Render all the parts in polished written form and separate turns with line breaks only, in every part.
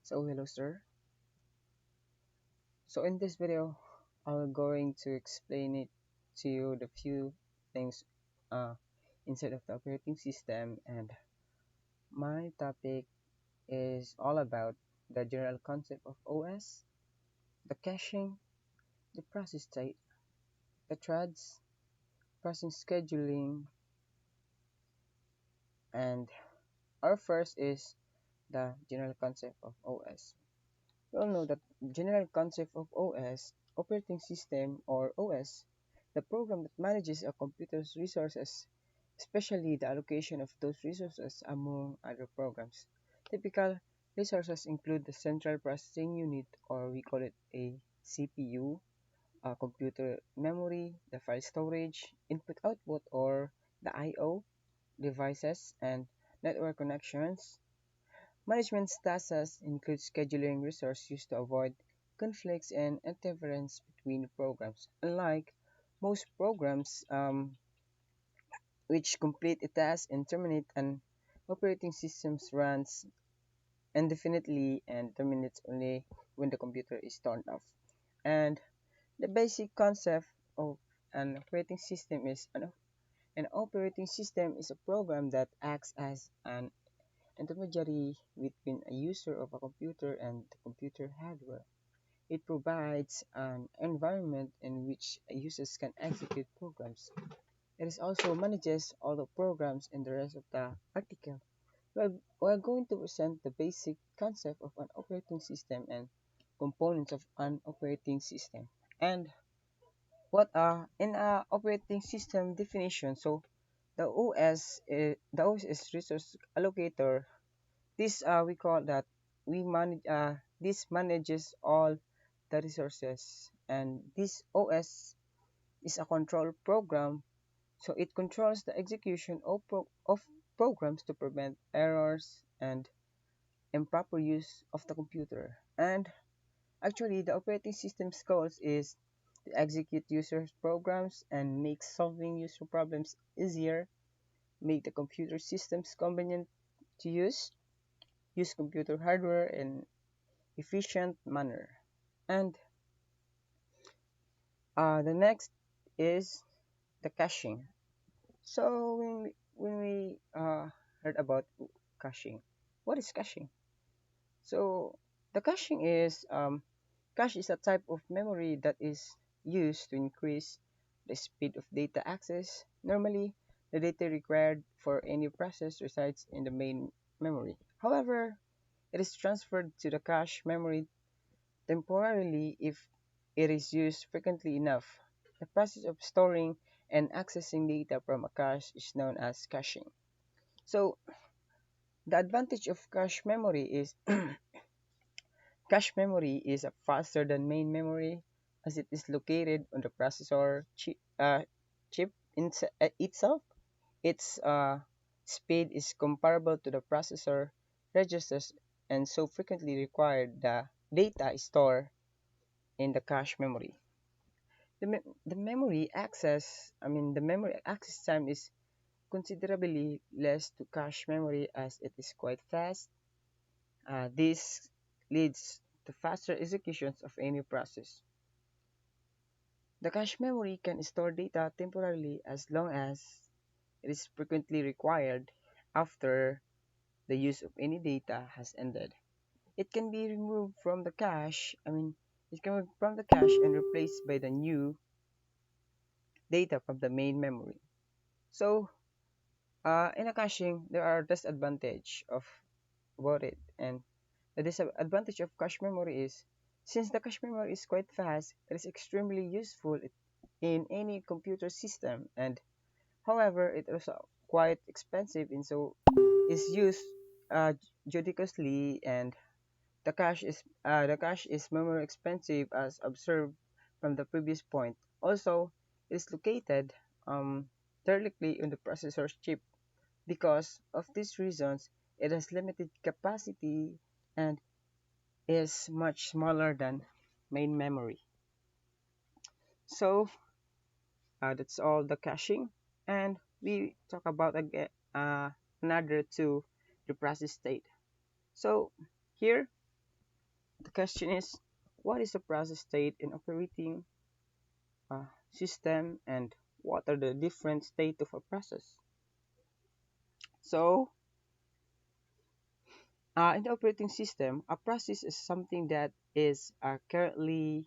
So hello sir. So in this video, I'm going to explain it to you the few things uh, inside of the operating system, and my topic is all about the general concept of OS, the caching, the process state, the threads, process scheduling, and our first is the general concept of OS. We all know that general concept of OS, operating system or OS, the program that manages a computer's resources, especially the allocation of those resources among other programs. Typical resources include the central processing unit, or we call it a CPU, computer memory, the file storage, input output, or the I/O devices, and network connections. Management tasks include scheduling resources used to avoid conflicts and interference between programs. Unlike most programs, which complete a task and terminate, an operating system runs indefinitely and terminates only when the computer is turned off. And the basic concept of an operating system is an operating system is a program that acts as an intermediary between a user of a computer and the computer hardware. It provides an environment in which users can execute programs. It is also manages all the programs in the rest of the article. We're going to present the basic concept of an operating system and components of an operating system. And what are in a operating system definition? So the OS is resource allocator. This we call that we manage this manages all the resources, and this OS is a control program, so it controls the execution of programs to prevent errors and improper use of the computer. And actually the operating system's goals is to execute users programs and make solving user problems easier, make the computer systems convenient to use computer hardware in efficient manner. And the next is the caching. So when we heard about caching, what is caching? So the caching is cache is a type of memory that is used to increase the speed of data access. Normally, the data required for any process resides in the main memory. However, it is transferred to the cache memory temporarily if it is used frequently enough. The process of storing and accessing data from a cache is known as caching. So, the advantage of cache memory is faster than main memory as it is located on the processor chip itself. Its speed is comparable to the processor registers and so frequently required the data stored in the cache memory. The memory access time is considerably less to cache memory as it is quite fast. This leads to faster executions of any process. The cache memory can store data temporarily as long as it is frequently required after the use of any data has ended. It can be removed from the cache, it can be from the cache and replaced by the new data from the main memory. So, in a caching, there are disadvantage of about it, and the disadvantage of cache memory is since the cache memory is quite fast, it is extremely useful in any computer system, and however, it is quite expensive, and so is used uh, judiciously, and the cache is memory expensive as observed from the previous point. Also, it is located directly on the processor's chip. Because of these reasons, it has limited capacity and is much smaller than main memory. So that's all the caching, and we talk about again another two, the process state. So here The question is, what is a process state in operating system, and what are the different state of a process? So, in the operating system, a process is something that is currently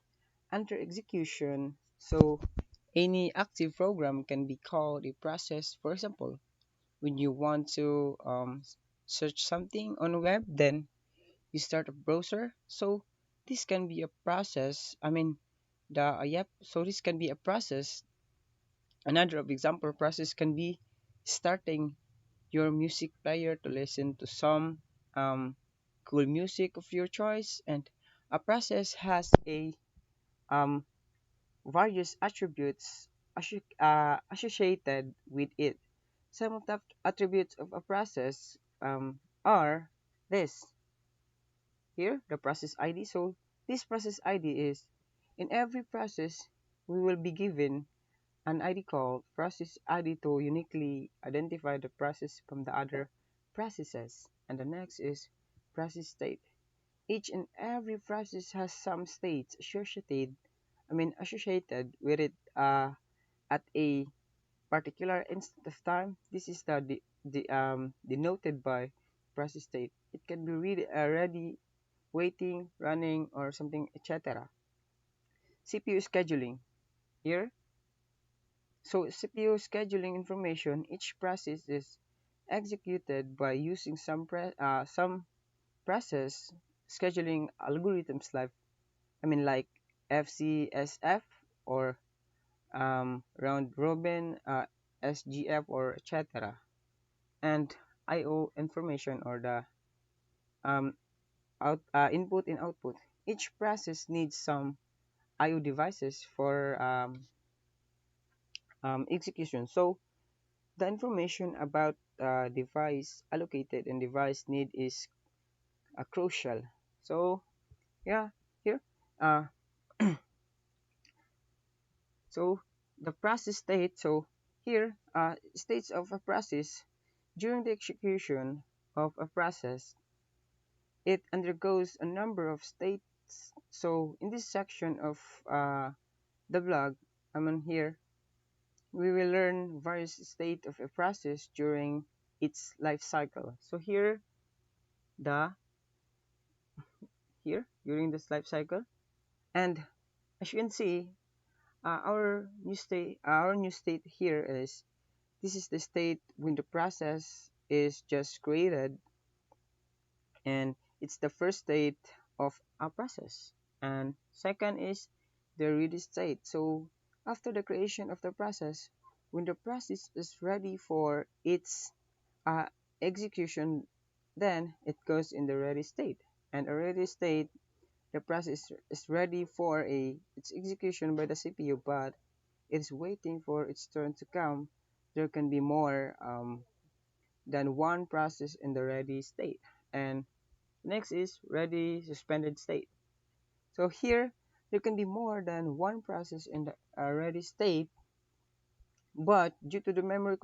under execution. So, any active program can be called a process. For example, when you want to search something on the web, then you start a browser. So, this can be a process. I mean, yep. So this can be a process. Another of example process can be starting your music player to listen to some um, cool music of your choice, and a process has a um, various attributes associated with it. Some of the attributes of a process are this here, the process ID. So this process ID is, in every process we will be given an ID called process ID to uniquely identify the process from the other processes. And the next is process state. Each and every process has some states associated with it at a particular instant of time. This is denoted by process state. It can be ready, waiting, running, or something, etc. CPU scheduling. Here, so CPU scheduling information, each process is executed by using some process scheduling algorithms like FCSF or round robin, SGF, or etc. And IO information, or the um, input and output. Each process needs some IO devices for execution. So the information about device allocated and device need is crucial. So yeah, here, uh, so the process state. So here, states of a process during the execution of a process, it undergoes a number of states. So in this section of the blog, I'm on here, we will learn various state of a process during its life cycle. So the here during this life cycle, and as you can see, our new state here is, this is the state when the process is just created, and it's the first state of a process. And second is the ready state. So after the creation of the process, when the process is ready for its uh, execution, then it goes in the ready state. And a ready state, the process is ready for its execution by the CPU, but it's waiting for its turn to come. There can be more than one process in the ready state. And next is ready suspended state. So here, there can be more than one process in the ready state, but due to the memory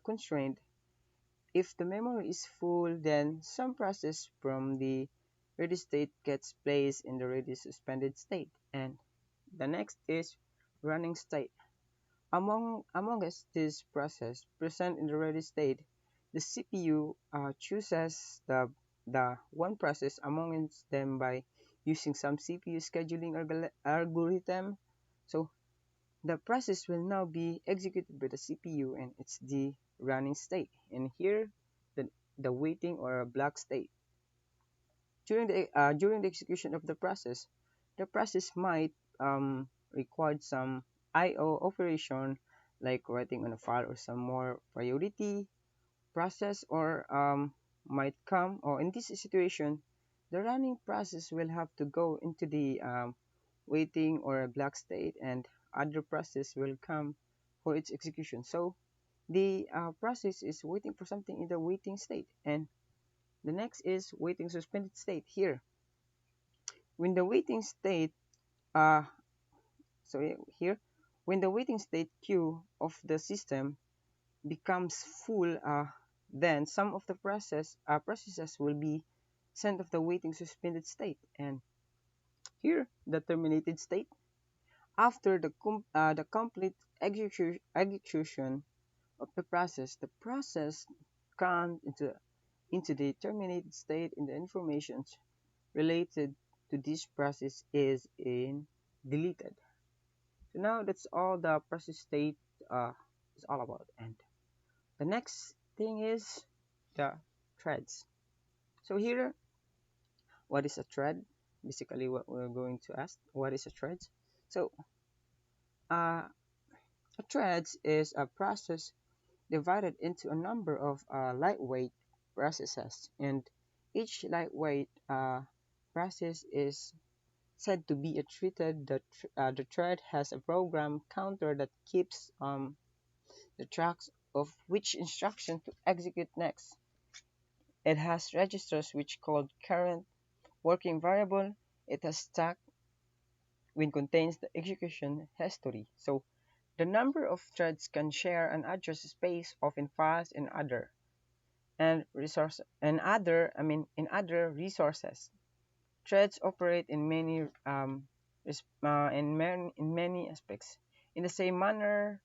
constraint, if the memory is full, then some process from the ready state gets placed in the ready suspended state. And the next is running state. Among us this process present in the ready state, the CPU chooses the one process amongst them by using some CPU scheduling algorithm. So the process will now be executed by the CPU, and it's the running state. And here, the waiting or a black state. During the execution of the process might require some I/O operation, like writing on a file, or some more priority process, or might come. Or in this situation, the running process will have to go into the waiting or a black state, and other process will come for its execution. So the process is waiting for something in the waiting state. And the next is waiting suspended state. Here, when the waiting state uh so here when the waiting state queue of the system becomes full, then some of the processes will be sent of the waiting suspended state. And Here, the terminated state. After the complete execution of the process comes into the terminated state in the information related to this process is in deleted. So now that's all the process state uh, is all about. And the next thing is the threads. So here, what is a thread? Basically, what we're going to ask, what is a thread? So uh, a thread is a process divided into a number of lightweight processes, and each lightweight process is said to be a thread. The thread has a program counter that keeps the tracks of which instruction to execute next. It has registers which called current working variable. It has stack which contains the execution history. So the number of threads can share an address space of in files and other in other resources. Threads operate in many in many aspects in the same manner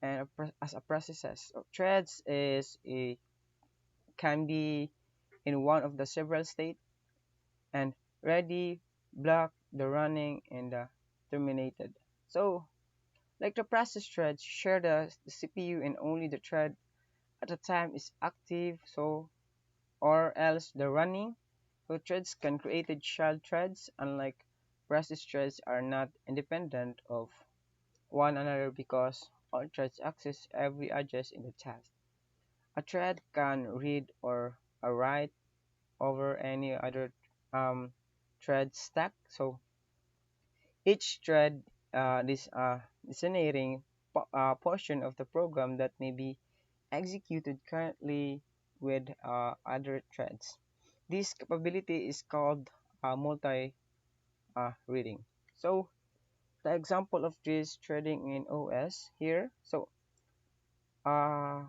and as a processes. So threads is a can be in one of the several states and ready, block, the running, and the terminated. So like the process threads share the CPU and only the thread at a time is active, so or else the running. So threads can create child threads, unlike process threads are not independent of one another because all threads access every address in the task. A thread can read or write over any other um, thread stack. So each thread this designating portion of the program that may be executed currently with other threads. This capability is called multi reading. So the example of this threading in OS here. So uh,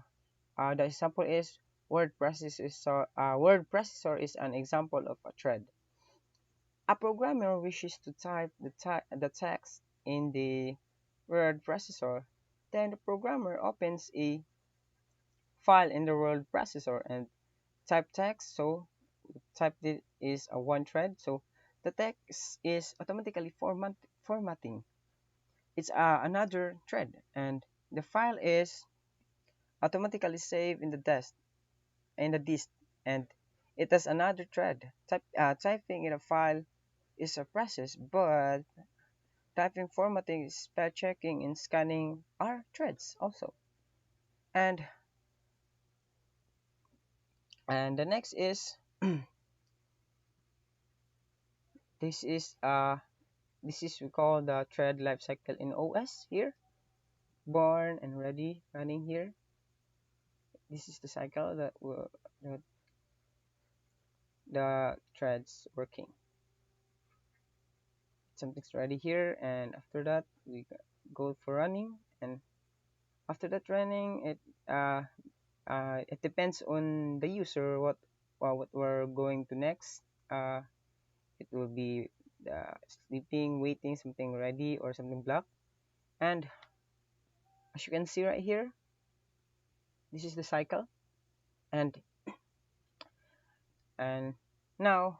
the example is word processor is an example of a thread. A programmer wishes to type the text in the word processor, then the programmer opens a file in the word processor and type text. So type it is a one thread. So the text is automatically formatting. It's another thread, and the file is automatically saved in the disk, and it has another thread. Typing in a file is a process, but typing, formatting, spell checking, and scanning are threads also. And the next is this is we call the thread lifecycle in OS here. Born and ready, running here. This is the cycle that the threads working. Something's ready here, and after that we go for running, and after that running it depends on the user what we're going to next. It will be sleeping, waiting, something ready, or something blocked. And as you can see right here, this is the cycle. And and now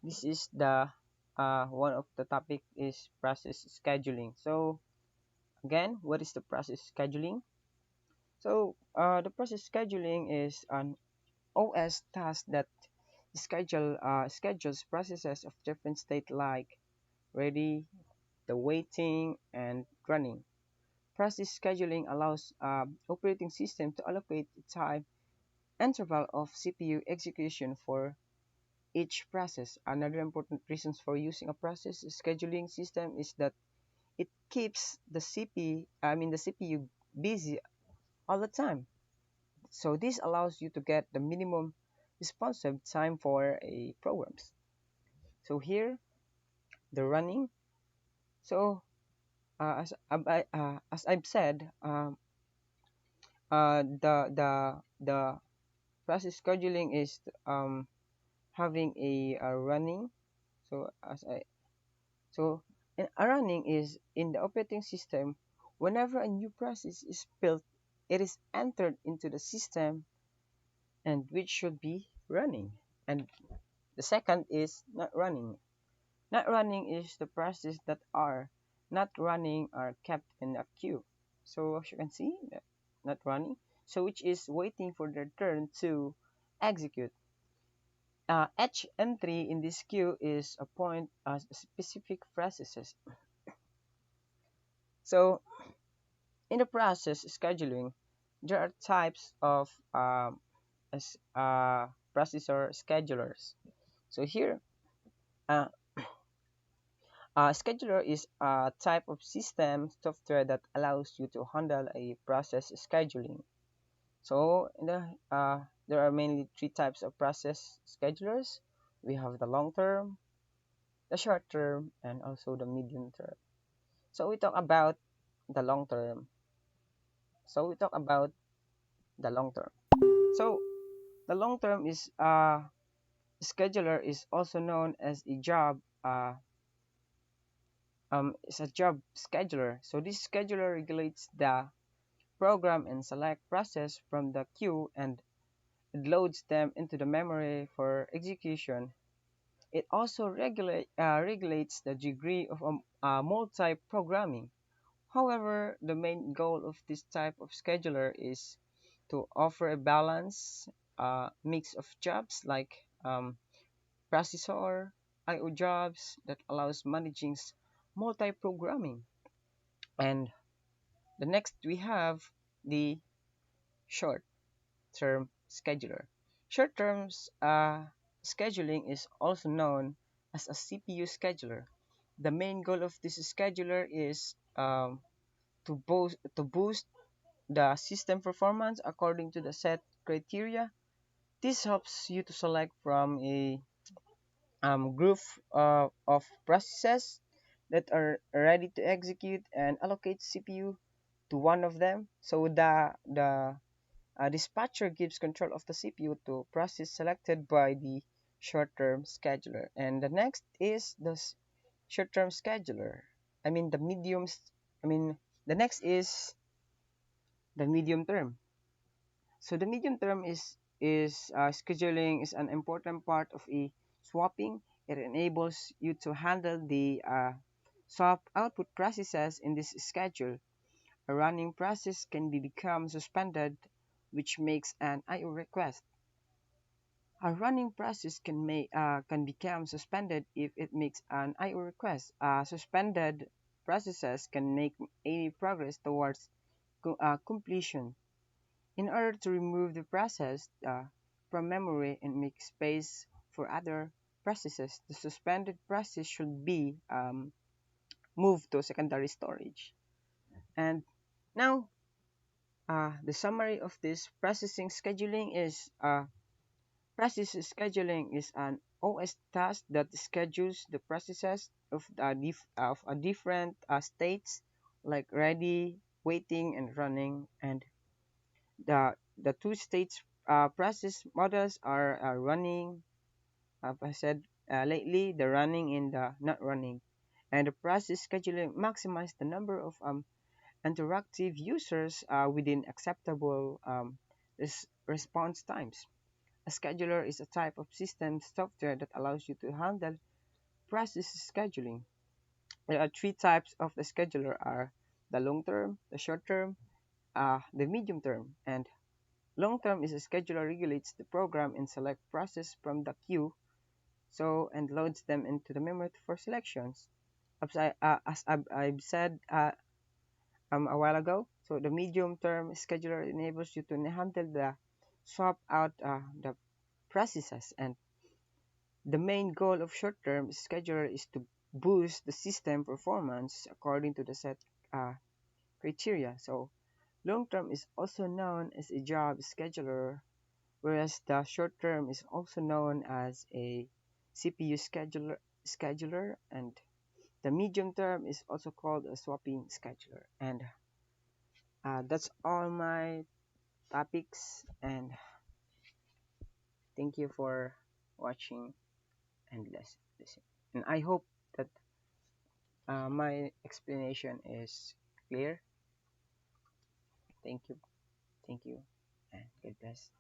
this is the one of the topic is process scheduling. So again, what is the process scheduling? So the process scheduling is an OS task that schedules processes of different state like ready, the waiting, and running. Process scheduling allows operating system to allocate the time interval of CPU execution for each process. Another important reasons for using a process scheduling system is that it keeps the CPU busy all the time. So this allows you to get the minimum responsive time for a programs. So here the running. So as I've said, the process scheduling is having a running. So as I so in a running is in the operating system. Whenever a new process is built, it is entered into the system and which should be running. And the second is not running. Not running is the process that are not running are kept in a queue. So as you can see, not running. So which is waiting for their turn to execute. Each entry in this queue is a point as specific processes. So in the process scheduling, there are types of processor schedulers. So here, uh, a scheduler is a type of system software that allows you to handle a process scheduling. So there are mainly three types of process schedulers. We have the long term, the short term, and also the medium term. So we talk about the long term. So we talk about the long term. So the long term is scheduler is also known as a job is a job scheduler. So this scheduler regulates the program and select process from the queue and it loads them into the memory for execution. It also regulates the degree of multi-programming. However, the main goal of this type of scheduler is to offer a balanced mix of jobs like processor, I/O jobs that allows managing multi-programming. And the next we have the short-term scheduler. Short-term scheduling is also known as a CPU scheduler. The main goal of this scheduler is to boost the system performance according to the set criteria. This helps you to select from a group of processes that are ready to execute and allocate CPU to one of them. So the dispatcher gives control of the CPU to process selected by the short-term scheduler. And the next is the short-term scheduler. I mean the mediums. I mean the next is the medium term. So the medium term is scheduling is an important part of a swapping. It enables you to handle the swap output processes in this schedule. A running process can become suspended, which makes an I/O request. A running process can become suspended if it makes an I/O request. Suspended processes can make any progress towards completion. In order to remove the process from memory and make space for other processes, the suspended process should be moved to secondary storage. And now, the summary of this processing scheduling is process scheduling is an OS task that schedules the processes of a different states like ready, waiting, and running, and the two states process models are running. As I said lately, the running and the not running, and the process scheduling maximize the number of interactive users within acceptable response times. A scheduler is a type of system software that allows you to handle process scheduling. There are three types of the scheduler are the long term, the short term, the medium term, and long term is a scheduler regulates the program and select process from the queue and loads them into the memory for selections. I've said a while ago, so the medium term scheduler enables you to handle the swap out the processes and the main goal of short term scheduler is to boost the system performance according to the set uh, criteria. So long term is also known as a job scheduler whereas the short term is also known as a CPU scheduler and the medium term is also called a swapping scheduler. And that's all my topics and thank you for watching and less listening. And I hope that my explanation is clear. Thank you. Thank you. And God bless.